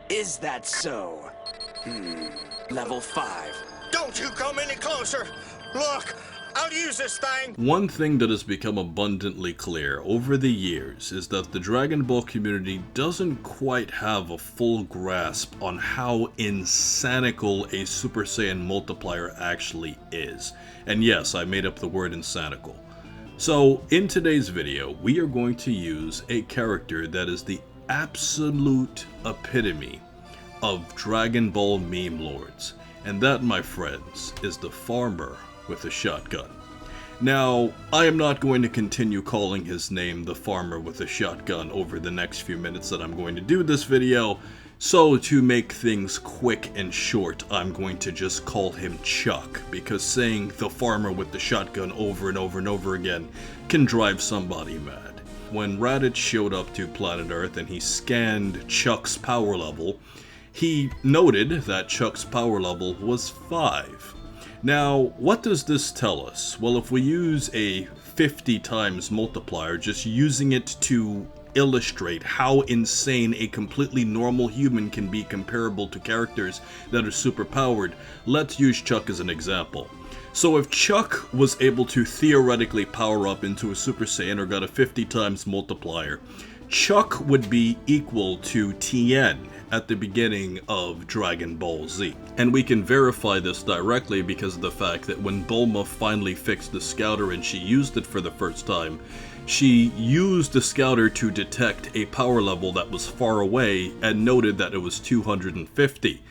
Is that so? Level 5. Don't you come any closer! Look, I'll use this thing! One thing that has become abundantly clear over the years is that the Dragon Ball community doesn't quite have a full grasp on how insanical a Super Saiyan multiplier actually is. And yes, I made up the word insanical. So, in today's video, we are going to use a character that is the absolute epitome of Dragon Ball meme lords. And that, my friends, is the farmer with a shotgun. Now, I am not going to continue calling his name the farmer with a shotgun over the next few minutes that I'm going to do this video, so to make things quick and short, I'm going to just call him Chuck, because saying the farmer with the shotgun over and over and over again can drive somebody mad. When Raditz showed up to planet Earth and he scanned Chuck's power level, he noted that Chuck's power level was 5. Now, what does this tell us? Well, if we use a 50 times multiplier, just using it to illustrate how insane a completely normal human can be comparable to characters that are super powered, let's use Chuck as an example. So if Chuck was able to theoretically power up into a Super Saiyan or got a 50 times multiplier, Chuck would be equal to Tien at the beginning of Dragon Ball Z. And we can verify this directly because of the fact that when Bulma finally fixed the scouter and she used it for the first time, she used the scouter to detect a power level that was far away and noted that it was 250.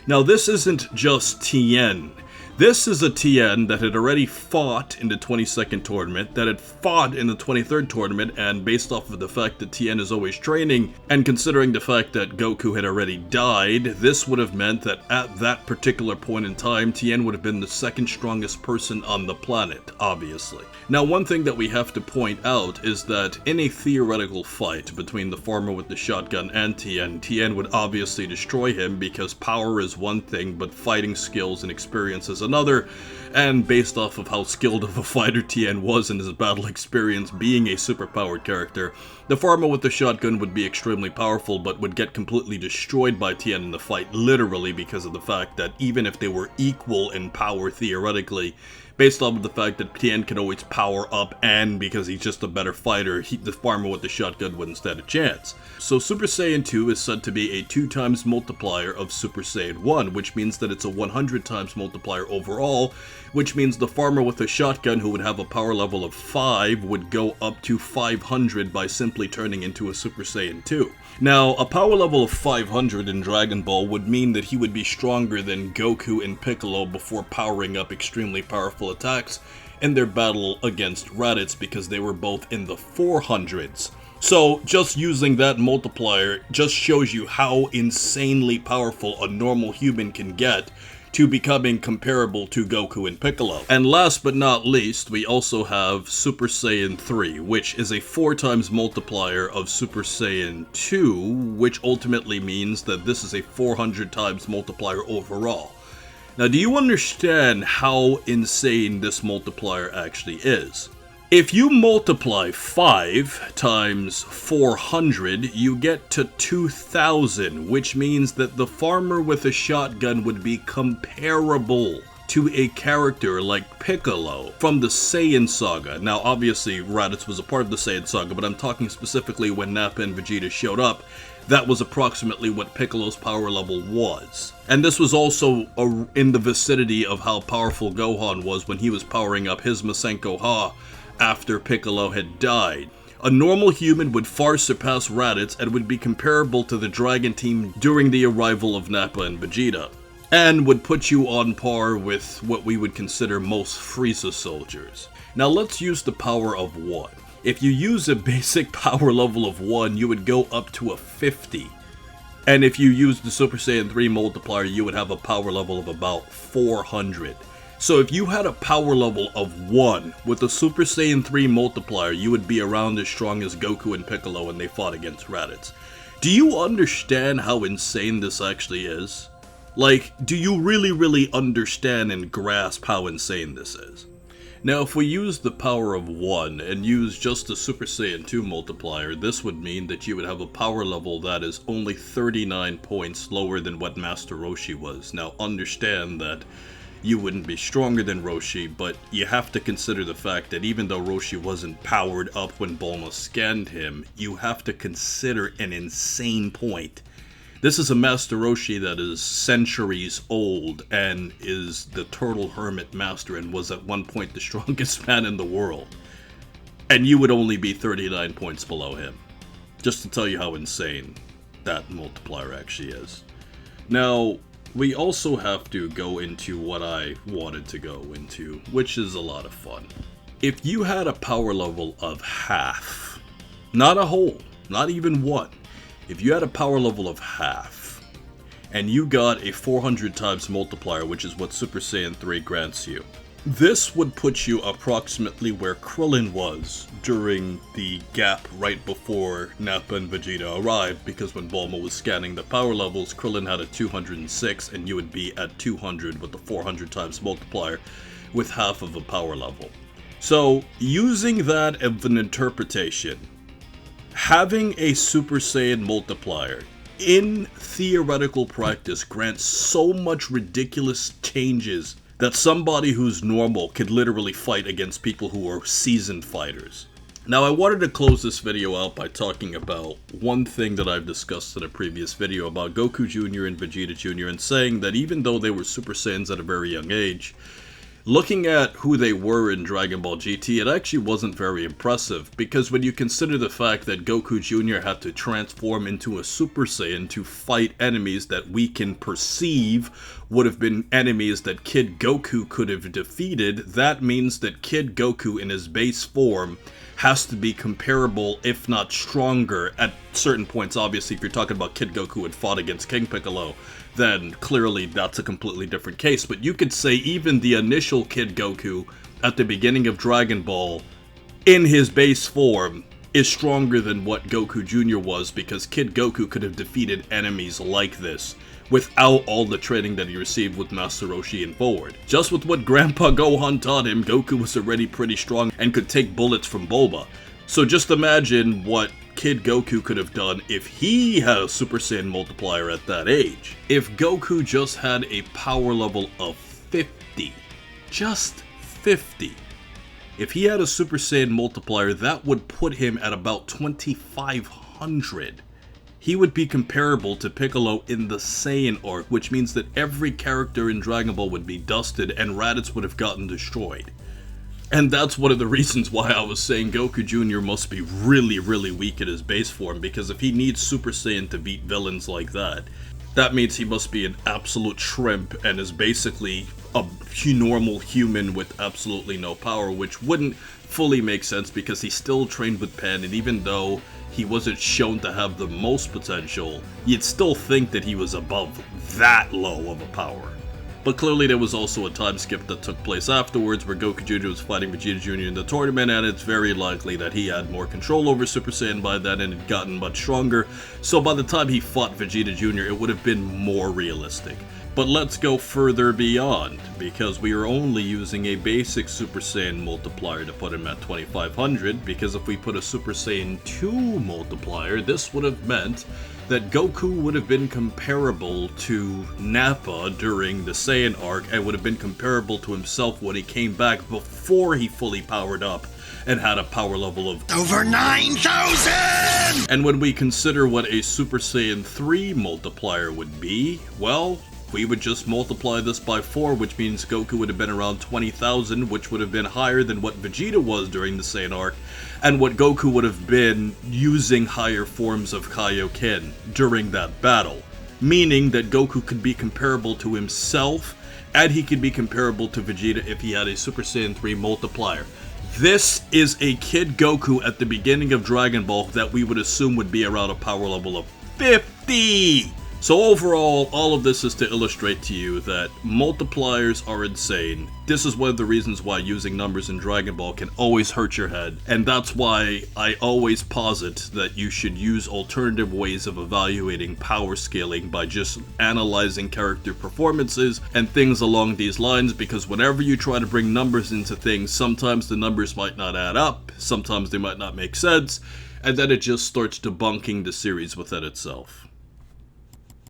Now this isn't just Tien. This is a Tien that had already fought in the 22nd tournament, that had fought in the 23rd tournament, and based off of the fact that Tien is always training, and considering the fact that Goku had already died, this would have meant that at that particular point in time, Tien would have been the second strongest person on the planet, obviously. Now, one thing that we have to point out is that in a theoretical fight between the farmer with the shotgun and Tien would obviously destroy him because power is one thing, but fighting skills and experience is another, and based off of how skilled of a fighter Tien was in his battle experience being a superpowered character, the farmer with the shotgun would be extremely powerful but would get completely destroyed by Tien in the fight, literally because of the fact that even if they were equal in power theoretically, based off of the fact that Tien can always power up and because he's just a better fighter, the farmer with the shotgun wouldn't stand a chance. So Super Saiyan 2 is said to be a 2 times multiplier of Super Saiyan 1, which means that it's a 100 times multiplier overall, which means the farmer with a shotgun who would have a power level of 5 would go up to 500 by simply turning into a Super Saiyan 2. Now, a power level of 500 in Dragon Ball would mean that he would be stronger than Goku and Piccolo before powering up extremely powerful attacks in their battle against Raditz because they were both in the 400s. So, just using that multiplier just shows you how insanely powerful a normal human can get to becoming comparable to Goku and Piccolo. And last but not least, we also have Super Saiyan 3, which is a 4 times multiplier of Super Saiyan 2, which ultimately means that this is a 400 times multiplier overall. Now, do you understand how insane this multiplier actually is? If you multiply 5 times 400, you get to 2,000, which means that the farmer with a shotgun would be comparable to a character like Piccolo from the Saiyan saga. Now, obviously, Raditz was a part of the Saiyan saga, but I'm talking specifically when Nappa and Vegeta showed up. That was approximately what Piccolo's power level was. And this was also in the vicinity of how powerful Gohan was when he was powering up his Masenko Ha after Piccolo had died. A normal human would far surpass Raditz and would be comparable to the Dragon Team during the arrival of Nappa and Vegeta, and would put you on par with what we would consider most Frieza soldiers. Now let's use the power of 1. If you use a basic power level of 1, you would go up to a 50. And if you use the Super Saiyan 3 multiplier, you would have a power level of about 400. So if you had a power level of 1 with a Super Saiyan 3 multiplier, you would be around as strong as Goku and Piccolo when they fought against Raditz. Do you understand how insane this actually is? Like, do you really understand and grasp how insane this is? Now, if we use the power of 1 and use just the Super Saiyan 2 multiplier, this would mean that you would have a power level that is only 39 points lower than what Master Roshi was. Now, understand that you wouldn't be stronger than Roshi, but you have to consider the fact that even though Roshi wasn't powered up when Bulma scanned him, you have to consider an insane point. This is a Master Roshi that is centuries old and is the Turtle Hermit Master and was at one point the strongest man in the world. And you would only be 39 points below him. Just to tell you how insane that multiplier actually is. Now, we also have to go into what I wanted to go into, which is a lot of fun. If you had a power level of half, not a whole, not even one, if you had a power level of half, and you got a 400 times multiplier, which is what Super Saiyan 3 grants you, this would put you approximately where Krillin was during the gap right before Nappa and Vegeta arrived, because when Bulma was scanning the power levels, Krillin had a 206 and you would be at 200 with the 400 times multiplier with half of a power level. So, using that as an interpretation, having a Super Saiyan multiplier in theoretical practice grants so much ridiculous changes that somebody who's normal could literally fight against people who are seasoned fighters. Now, I wanted to close this video out by talking about one thing that I've discussed in a previous video about Goku Jr. and Vegeta Jr. and saying that even though they were Super Saiyans at a very young age, looking at who they were in Dragon Ball GT, it actually wasn't very impressive, because when you consider the fact that Goku Jr. had to transform into a Super Saiyan to fight enemies that we can perceive would have been enemies that Kid Goku could have defeated, that means that Kid Goku in his base form has to be comparable, if not stronger, at certain points. Obviously, if you're talking about Kid Goku who had fought against King Piccolo, then clearly that's a completely different case. But you could say even the initial Kid Goku at the beginning of Dragon Ball, in his base form, is stronger than what Goku Jr. was, because Kid Goku could have defeated enemies like this without all the training that he received with Master Roshi and forward. Just with what Grandpa Gohan taught him, Goku was already pretty strong and could take bullets from Bulma. So just imagine what Kid Goku could have done if he had a Super Saiyan multiplier at that age. If Goku just had a power level of 50, just 50, if he had a Super Saiyan multiplier, that would put him at about 2500. He would be comparable to Piccolo in the Saiyan arc, which means that every character in Dragon Ball would be dusted and Raditz would have gotten destroyed. And that's one of the reasons why I was saying Goku Jr. must be really, really weak at his base form, because if he needs Super Saiyan to beat villains like that, that means he must be an absolute shrimp and is basically a normal human with absolutely no power, which wouldn't fully make sense because he still trained with Pen, and even though he wasn't shown to have the most potential, you'd still think that he was above that low of a power. But clearly there was also a time skip that took place afterwards where Goku Jr. was fighting Vegeta Jr. in the tournament, and it's very likely that he had more control over Super Saiyan by then and had gotten much stronger, so by the time he fought Vegeta Jr. it would have been more realistic. But let's go further beyond, because we are only using a basic Super Saiyan multiplier to put him at 2500, because if we put a Super Saiyan 2 multiplier, this would have meant that Goku would have been comparable to Nappa during the Saiyan arc, and would have been comparable to himself when he came back before he fully powered up and had a power level of over 9,000! And when we consider what a Super Saiyan 3 multiplier would be, well, we would just multiply this by 4, which means Goku would have been around 20,000, which would have been higher than what Vegeta was during the Saiyan arc, and what Goku would have been using higher forms of Kaioken during that battle. Meaning that Goku could be comparable to himself, and he could be comparable to Vegeta if he had a Super Saiyan 3 multiplier. This is a Kid Goku at the beginning of Dragon Ball that we would assume would be around a power level of 50! So overall, all of this is to illustrate to you that multipliers are insane. This is one of the reasons why using numbers in Dragon Ball can always hurt your head, and that's why I always posit that you should use alternative ways of evaluating power scaling by just analyzing character performances and things along these lines, because whenever you try to bring numbers into things, sometimes the numbers might not add up, sometimes they might not make sense, and then it just starts debunking the series within itself.